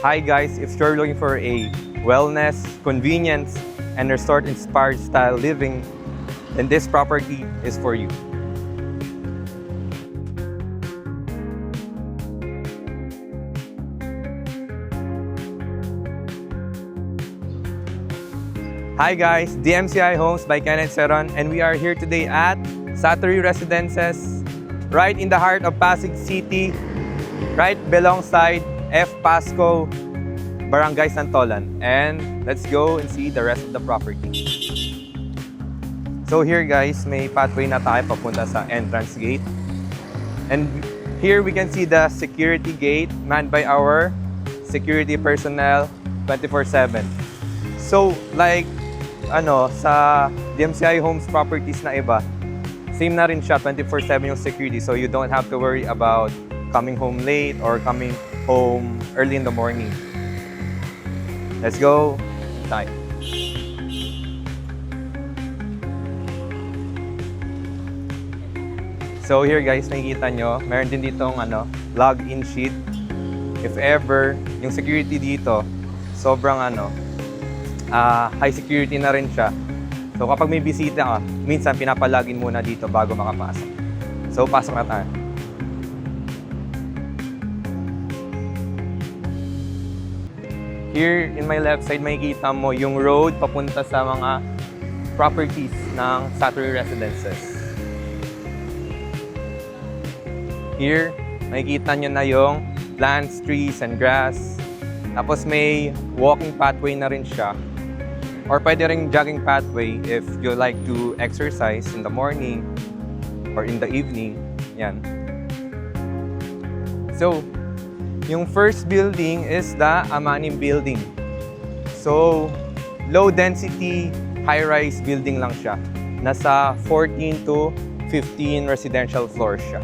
Hi guys, if you're looking for a wellness, convenience, and resort-inspired style living, then this property is for you. Hi guys, DMCI Homes by Kenneth Seron, and we are here today at Satori Residences, right in the heart of Pasig City, right alongside F. Pasco, Barangay Santolan. And let's go and see the rest of the property. So here guys, may pathway na tayo papunta sa entrance gate. And here we can see the security gate manned by our security personnel 24/7. So like sa DMCI Homes properties na iba, same na rin siya, 24/7 yung security. So you don't have to worry about coming home late or coming home early in the morning. Let's go inside. So here guys, nakikita nyo, meron din ditong login sheet. If ever, yung security dito, sobrang high security na rin siya. So kapag may bisita ka, minsan pinapalagin muna dito bago makapasok. So pasok na tayo. Here in my left side, makikita mo yung road papunta sa mga properties ng Satori Residences. Here, makikita nyo na yung plants, trees, and grass. Tapos may walking pathway na rin siya. Or pwede ring jogging pathway if you like to exercise in the morning or in the evening. Yan. So, yung first building is the Amani Building. So, low density, high-rise building lang siya. Nasa 14 to 15 residential floors siya.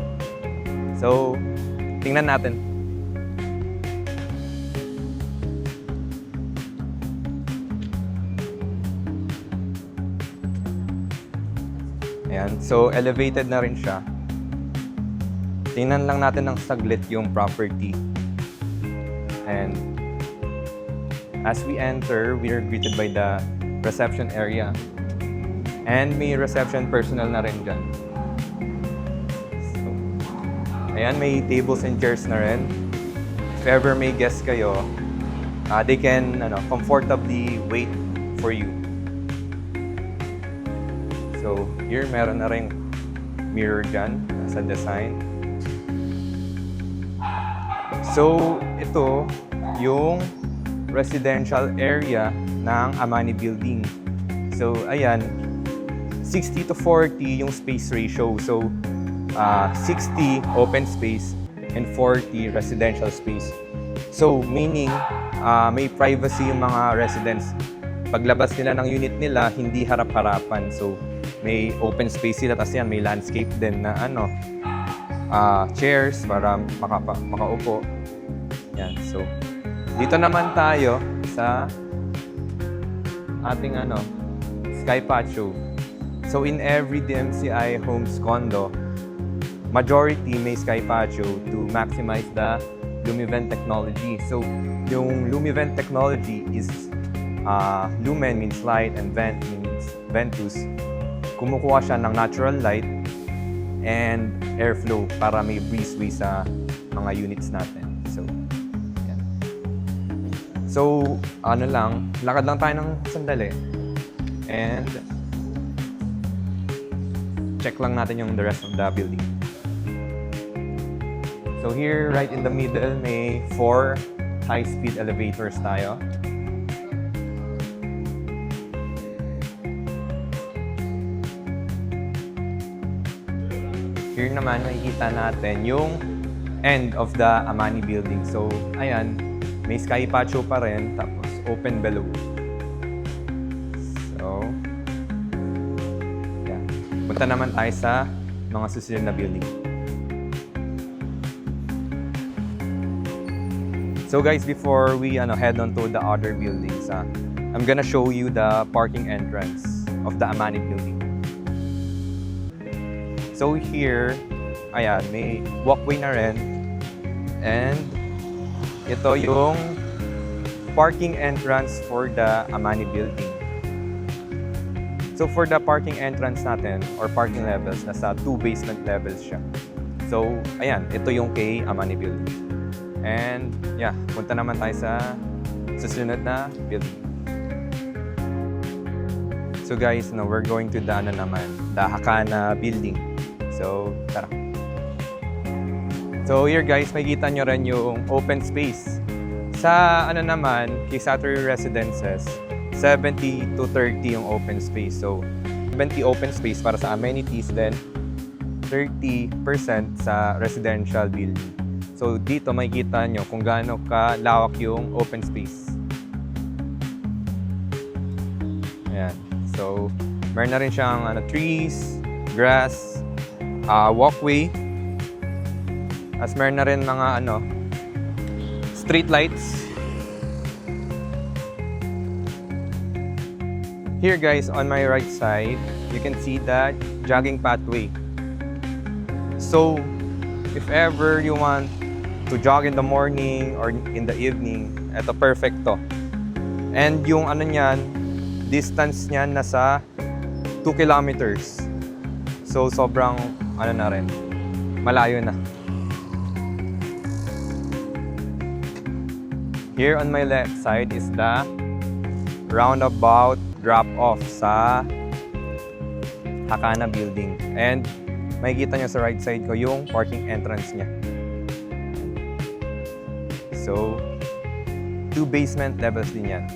So, tingnan natin. Ayan. So, elevated na rin siya. Tingnan lang natin ng saglit yung property. And as we enter, we are greeted by the reception area. And may reception personnel na rin dyan. So, ayan, may tables and chairs na rin. If ever may guests kayo, they can comfortably wait for you. So, here meron na ring mirror dyan sa design. So, ito yung residential area ng Amani Building. So, ayan, 60 to 40 yung space ratio. So, 60 open space and 40 residential space. So, meaning, may privacy yung mga residents. Paglabas nila ng unit nila, hindi harap-harapan. So, may open space sila, tapos yan, may landscape din na chairs para makaupo. Yan. So, dito naman tayo sa ating sky patio. So, in every DMCI Homes condo, majority may sky patio to maximize the Lumivent technology. So, yung Lumivent technology is lumen means light and vent means ventus. Kumukuha siya ng natural light and airflow para may breezeway sa mga units natin. So, yan. So, lakad lang tayo ng sandali. And check lang natin yung the rest of the building. So here, right in the middle, may 4 high-speed elevators tayo. Here naman, makikita natin yung end of the Amani Building. So, ayan, may sky patio pa rin, tapos open below. So, yeah. Punta naman tayo sa mga susunod na building. So guys, before we head on to the other buildings, I'm gonna show you the parking entrance of the Amani Building. So here, ayan, may walkway na rin. And ito yung parking entrance for the Amani building. So for the parking entrance natin or parking levels, nasa 2 basement levels siya. So ayan, ito yung kay Amani building. And yeah, punta naman tayo sa susunod na building. So guys, now we're going to the the Hakana building. So tara. So here guys, makikita nyo rin yung open space. Sa kay Satori Residences, 70 to 30 yung open space. So 70 open space para sa amenities, then 30% sa residential building. So dito makikita nyo kung gaano kalawak yung open space. Ayan. So meron na rin siyang trees, grass, walkway. As meron na rin mga street lights. Here guys, on my right side, you can see that jogging pathway. So, if ever you want to jog in the morning or in the evening, ito perfect to. And yung niyan, distance niyan nasa 2 kilometers. So, sobrang na rin, malayo na. Here on my left side is the roundabout drop-off sa Hakana building. And makikita nyo sa right side ko yung parking entrance niya. So, 2 basement levels din yan.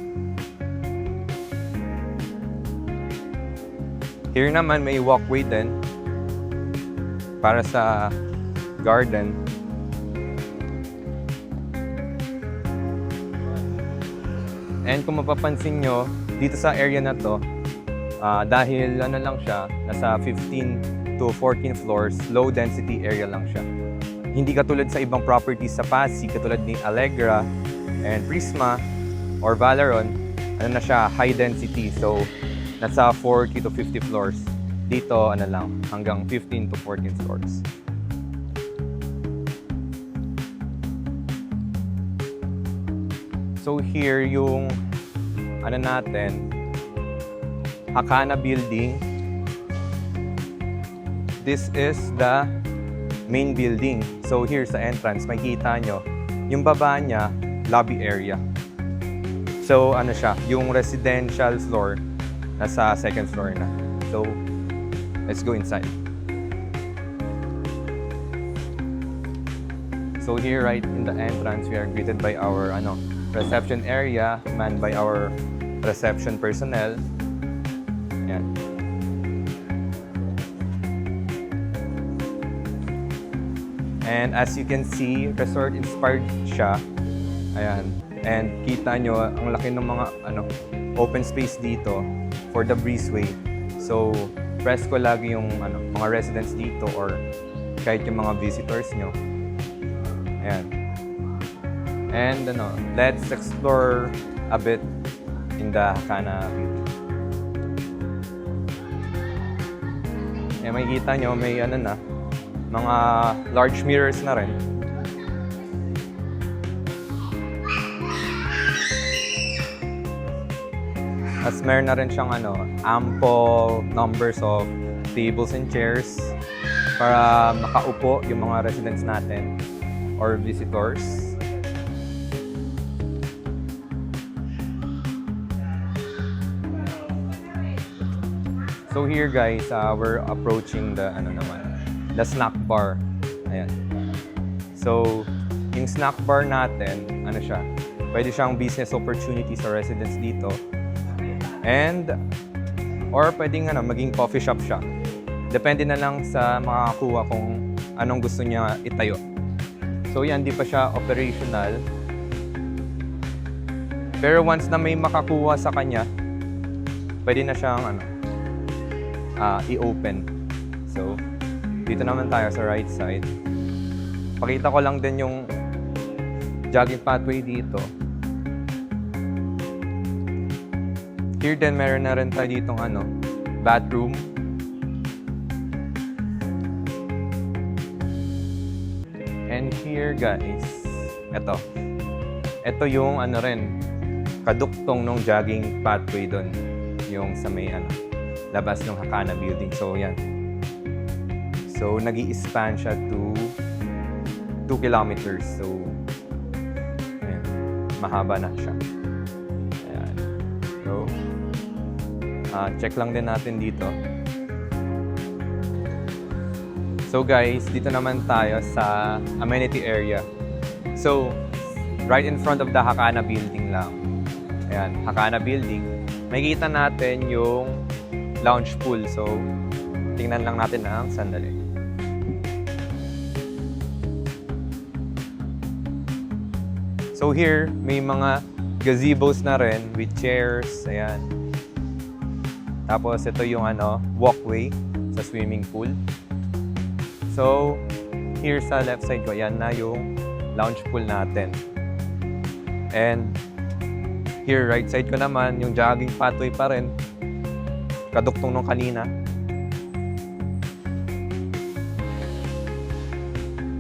Here naman may walkway din para sa garden. And kung mapapansin nyo, dito sa area na to, dahil lang siya, nasa 15 to 14 floors, low density area lang siya. Hindi katulad sa ibang properties sa Pasig, katulad ni Allegra and Prisma or Valeron, na siya, high density. So, nasa 40 to 50 floors. Dito, hanggang 15 to 14 floors. So here yung natin, Hakana building. This is the main building. So here sa entrance, makikita nyo, yung baba niya, lobby area. So siya, yung residential floor, nasa second floor na. So let's go inside. So here right in the entrance, we are greeted by our reception area manned by our reception personnel. Ayan. And as you can see, resort inspired siya. Ayan. And kita nyo ang laki ng mga open space dito for the breezeway. So presko lagi yung mga residents dito or kahit yung mga visitors nyo. Ayan. And let's explore a bit in the Hakana building. Makikita nyo may mga large mirrors na rin. As meron na rin siyang ample numbers of tables and chairs para makaupo yung mga residents natin or visitors. So here guys, we're approaching the the snack bar. Ayan. So yung snack bar natin, siya, pwede siyang business opportunity sa residents dito. And or pwedeng maging coffee shop siya. Depende na lang sa makakakuha kung anong gusto niya itayo. So yan, di pa siya operational. Pero once na may makakuha sa kanya, pwede na siyang i-open. So, dito naman tayo sa right side. Pakita ko lang din yung jogging pathway dito. Here din, meron na rin tayo ditong bathroom. And here guys, ito yung kaduktong nung jogging pathway doon, yung sa may labas ng Hakana building. So yan. So nag-i-span siya to 2 kilometers. So ayan, mahaba na siya. Ayan. So check lang din natin dito. So guys, dito naman tayo sa amenity area. So right in front of the Hakana building lang. Ayan, Hakana building. Makikita natin yung lounge pool. So tingnan lang natin ang sandali. So here, may mga gazebos na rin with chairs. Ayan. Tapos ito yung walkway sa swimming pool. So here sa left side ko, yan na yung lounge pool natin. And here right side ko naman, yung jogging pathway pa rin. Kaduktong nung kanina.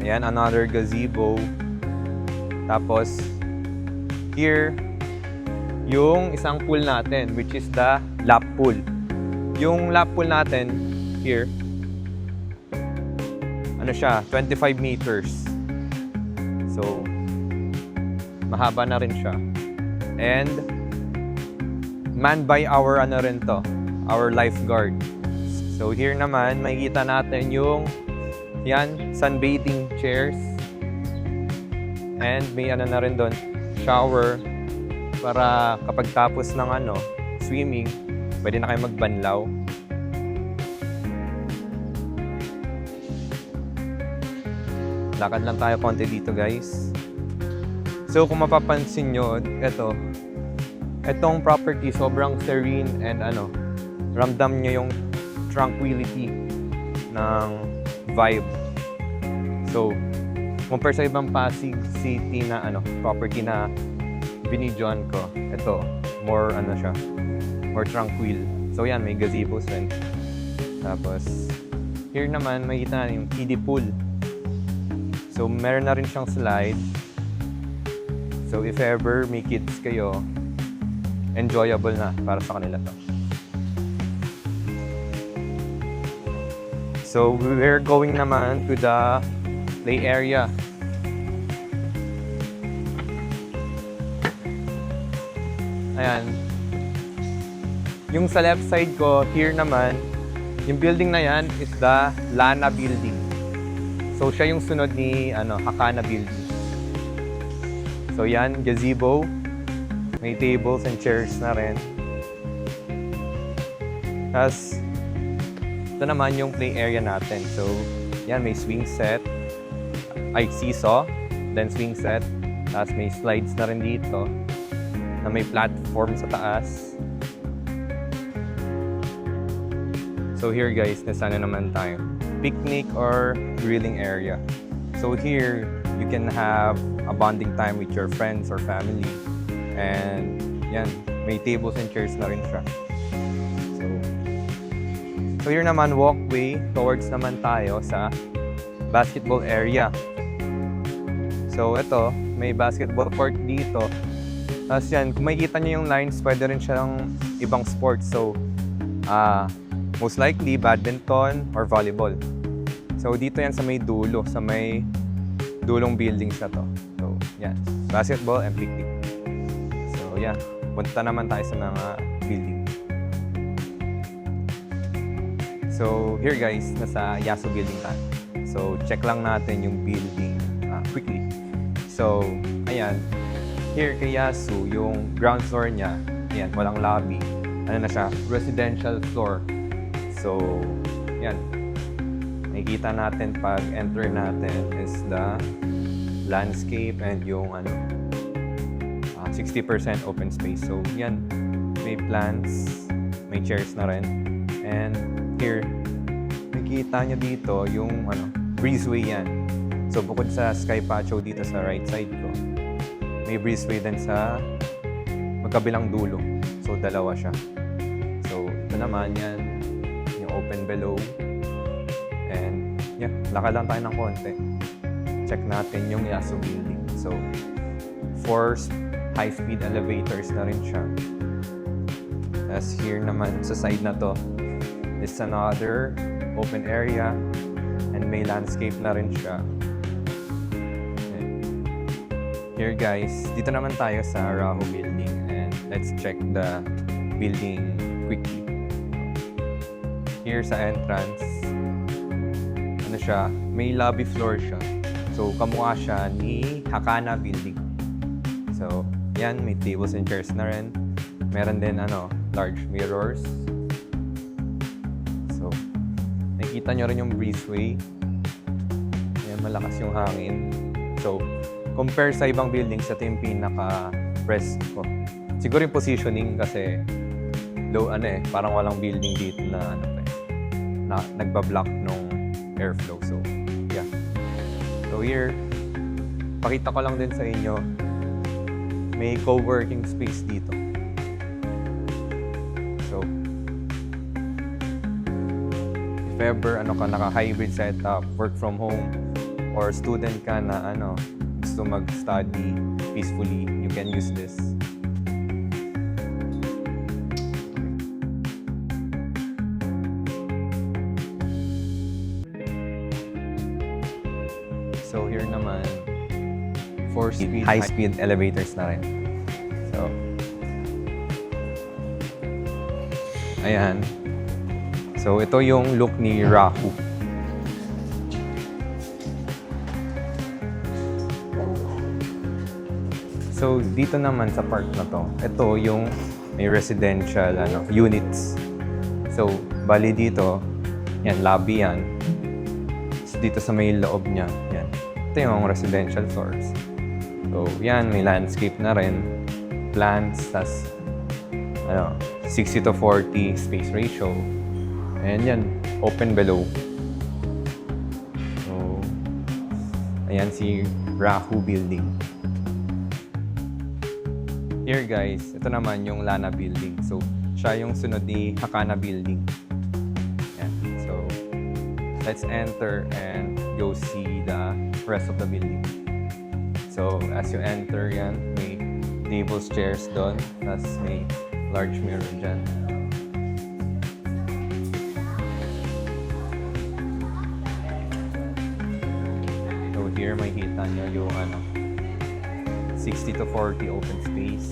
Ayan, another gazebo. Tapos here, yung isang pool natin, which is the lap pool. Yung lap pool natin, here, siya, 25 meters. So, mahaba na rin siya. And, manned by our rin to, our lifeguard. So, here naman, makikita natin yung, yan, sunbathing chairs. And, may na rin doon, shower, para kapag tapos ng swimming, pwede na kayo magbanlaw. Lakad lang tayo konti dito, guys. So, kung mapapansin nyo, itong property, sobrang serene and ramdam nyo yung tranquility ng vibe. So, compare sa ibang Pasig City na property na binidyoan ko, ito, more siya, more tranquil. So, yan, may gazebos rin. Tapos, here naman, makikita na yung kiddie pool. So, meron na rin siyang slide. So, if ever may kids kayo, enjoyable na para sa kanila to. So, we're going naman to the play area. Ayan. Yung sa left side ko, here naman, yung building na yan is the Lana building. So, siya yung sunod ni Hakana building. So, yan, gazebo. May tables and chairs na rin. Tapos, ito naman yung play area natin. So, yan, may swing set. Ay, seesaw. Then, swing set. Tapos, may slides na rin dito. Na may platform sa taas. So, here guys, nasana naman tayo. Picnic or grilling area. So here, you can have a bonding time with your friends or family. And yan, may tables and chairs na rin siya. So here naman, walkway towards naman tayo sa basketball area. So ito, may basketball court dito. Tapos yan, kung makikita nyo yung lines, pwede rin siyang ibang sports. So, most likely, badminton or volleyball. So, dito yan sa may dulo, sa may dulong buildings na to. So, yan. Basketball and picnic. So, yan. Punta naman tayo sa mga building. So, here guys, nasa Yasu building tayo. So, check lang natin yung building quickly. So, ayan. Here kay Yasu, yung ground floor niya, ayan, walang lobby. Ano na siya? Residential floor. So, yan. Nakikita natin pag enter natin is the landscape and yung 60% open space. So, yan. May plants, may chairs na rin. And here, nakikita nyo dito yung breezeway yan. So, bukod sa Sky Patio dito sa right side ko, may breezeway din sa magkabilang dulo. So, dalawa siya. So, ito naman yan. Open below. And yeah, lakad lang tayo ng konti. Check natin yung Yasu building. So, for high-speed elevators na rin siya. As here naman sa side na to is another open area and may landscape na rin siya. Okay. Here guys, dito naman tayo sa Rahu building and let's check the building quickly. Here sa entrance, ano siya, may lobby floor siya. So kamukha siya ni Hakana building. So yan, may tables and chairs na rin. Meron din large mirrors. So, nakikita nyo rin yung breezeway. Ayan, malakas yung hangin. So, compare sa ibang buildings, ito yung pinaka-press ko. Siguro yung positioning kasi low, parang walang building dito na, na nagbablock nung airflow. So, yeah. So, here, pakita ko lang din sa inyo, may co-working space dito. So, if ever naka-hybrid setup, work from home, or student ka na gusto mag-study peacefully, you can use this. So here naman, 4-speed, high-speed elevators na rin. So, ayan. So, ito yung look ni Rahu. So, dito naman sa park na to, ito yung may residential units. So, bali dito, yan, lobby yan. So, dito sa may loob niya, yan. Ito yung residential floors. So, yan, may landscape na rin. Plants, tas 60:40 space ratio. And yan, open below. So, ayan si Rahu building. Here guys, ito naman yung Lana building. So, siya yung sunod ni Hakana building. Yan. So, let's enter and go see the rest of the building. So, as you enter yan, may tables, chairs doon. Tapos may large mirror dyan. So here, makikita nyo yung 60:40 open space.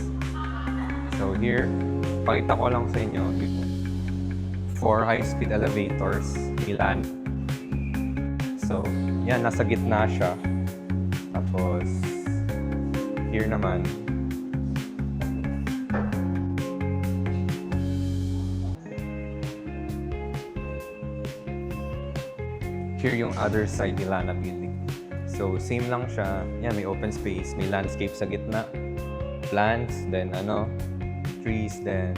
So here, pakita ko lang sa inyo yung 4 high-speed elevators, ilan. So, yan, nasa gitna siya. Tapos, here naman, here yung other side ni Lana building. So, same lang siya. Yan, may open space, may landscape sa gitna, plants, then trees, then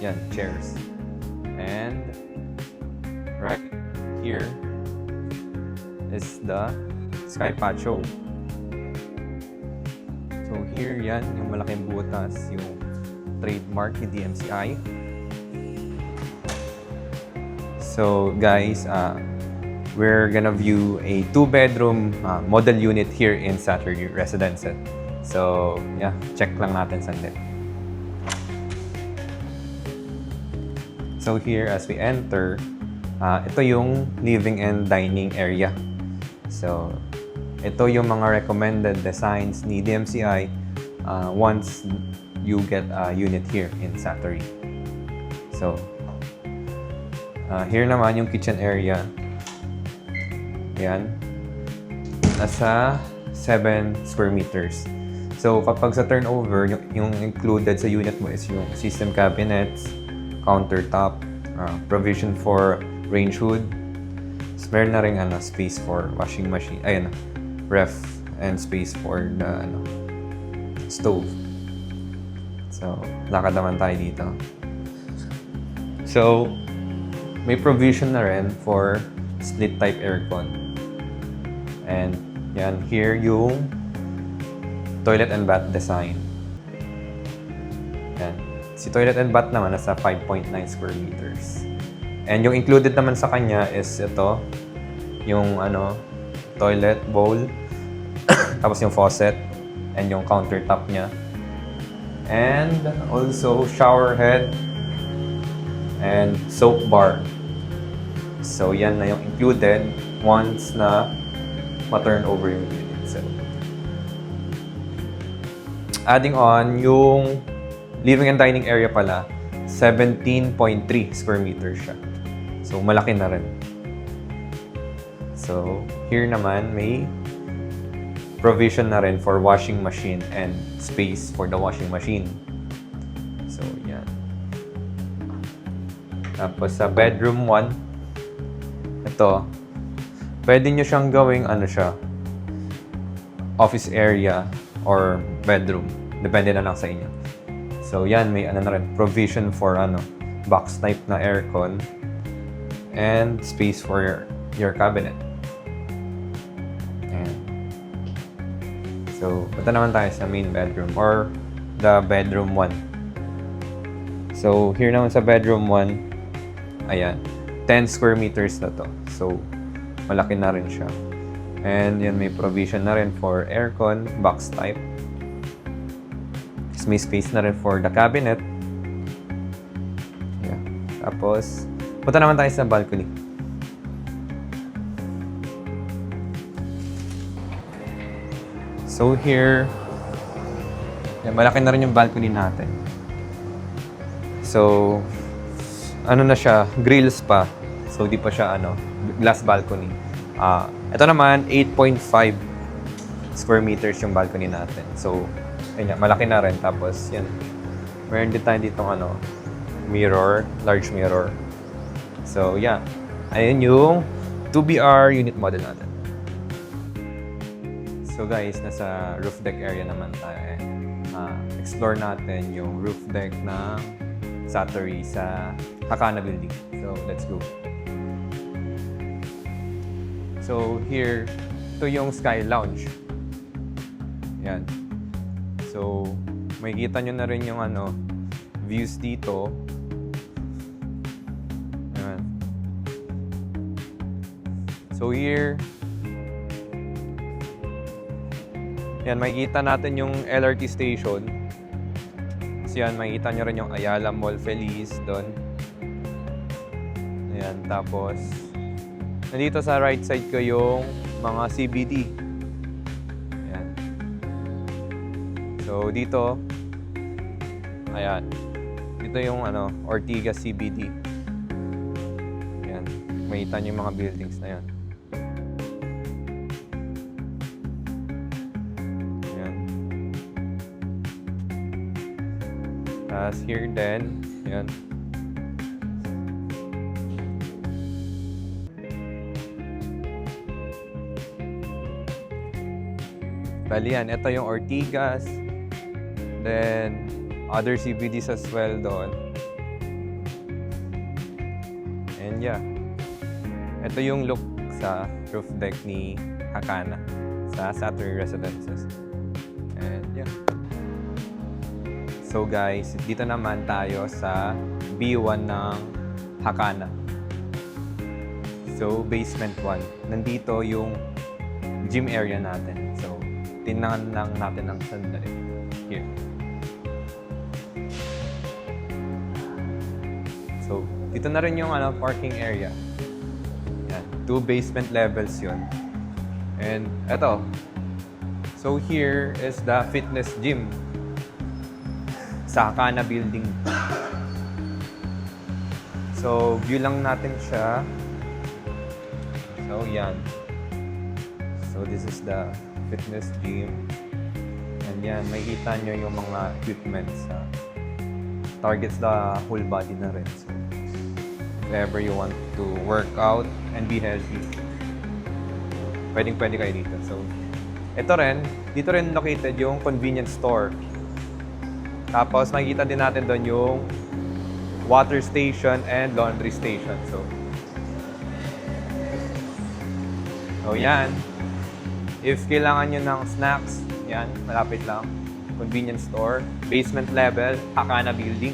yan, chairs. And right here is the sky patio. So here yan, yung malaking butas, yung trademark ni DMCI. So guys, we're gonna view a 2-bedroom model unit here in Saturday Residences. So yeah, check lang natin sandali. So here, as we enter, ito yung living and dining area. So ito yung mga recommended designs ni DMCI once you get a unit here in Saturday. So here naman yung kitchen area. Yan. Nasa 7 square meters. So, kapag sa turnover, yung included sa unit mo is yung system cabinets, countertop, provision for range hood. So, meron na rin space for washing machine, ref, and space for the stove. So, lakad naman tayo dito. So, may provision na rin for split type aircon. And yan, here yung toilet and bath design. Yan. Si toilet and bath naman nasa 5.9 square meters. And yung included naman sa kanya is ito, yung toilet bowl, tapos yung faucet, and yung countertop niya. And also shower head and soap bar. So yan na yung included once na ma-turn over yung unit. So, adding on yung living and dining area pala, 17.3 square meters siya. So, malaki na rin. So, here naman may provision na rin for washing machine and space for the washing machine. So, yan. Tapos sa bedroom 1, ito, pwede nyo siyang gawing office area or bedroom. Depende na lang sa inyo. So, yan, may na rin, provision for box type na aircon and space for your cabinet. Ayan. So, punta naman tayo sa main bedroom or the bedroom 1. So, here naman sa bedroom 1, ayan, 10 square meters na to. So, malaki na rin siya. And yan, may provision na rin for aircon, box type. May space na rin for the cabinet. Yeah. Tapos, punta naman tayo sa balcony. So here, yan, malaki na rin yung balcony natin. So, na siya, grills pa. So, di pa siya, glass balcony. Ito naman, 8.5 square meters yung balcony natin. So, ayun, malaki na rin. Tapos, yan. Meron din tayo ditong mirror, large mirror. So, yeah. Ayun yung 2BR unit model natin. So, guys, nasa roof deck area naman tayo. Explore natin yung roof deck ng Satori sa Hakana building. So, let's go. So, here, ito yung Sky Lounge. Yan. So, makikita nyo na rin yung views dito. Ayan. So, here, yan, makikita natin yung LRT station. So, yan, makikita nyo rin yung Ayala Mall Feliz doon. Ayan, tapos, nandito sa right side ko yung mga CBD. So, dito, ayan, dito yung Ortigas CBD. Ayan, makita nyo yung mga buildings na yan. Ayan. Tapos here then, ayan. Bali yan, ito yung Ortigas. Then, other CBDs as well doon. And yeah. Ito yung look sa roof deck ni Hakana sa Satori Residences. And yeah. So guys, dito naman tayo sa B1 ng Hakana. So, basement 1. Nandito yung gym area natin. So, tingnan lang natin ng sandali. Here. So, dito na rin yung parking area. Yan. 2 basement levels yun. And eto. So, here is the fitness gym sa Hakana building. So, view lang natin siya. So, yan. So, this is the fitness gym. And yan, makikita nyo yung mga equipments. Targets the whole body na rin. So, if ever you want to work out and be healthy, pwede kayo dito. So, dito rin located yung convenience store. Tapos, makikita din natin doon yung water station and laundry station. So yan. If kailangan nyo ng snacks, yan, malapit lang. Convenience store, basement level, Hakana building.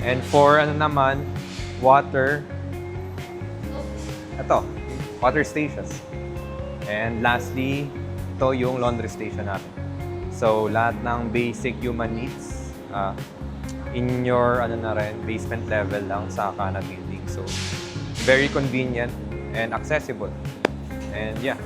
And for naman, water, water stations. And lastly, ito yung laundry station natin. So, lahat ng basic human needs in your basement level lang sa Kana building. So, very convenient and accessible. And yeah.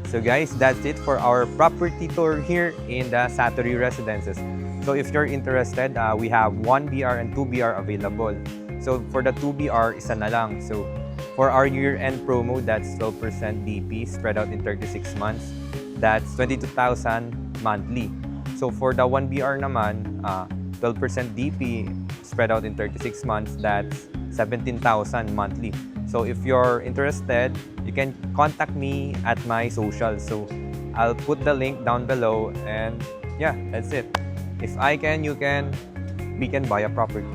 So guys, that's it for our property tour here in the Satori Residences. So if you're interested, we have 1BR and 2BR available. So for the 2BR, isa na lang. So for our year-end promo, that's 12% DP spread out in 36 months. That's 22,000 monthly. So for the 1BR naman, 12% DP spread out in 36 months, that's 17,000 monthly. So if you're interested, you can contact me at my social. So I'll put the link down below, and yeah, that's it. If I can, you can, we can buy a property.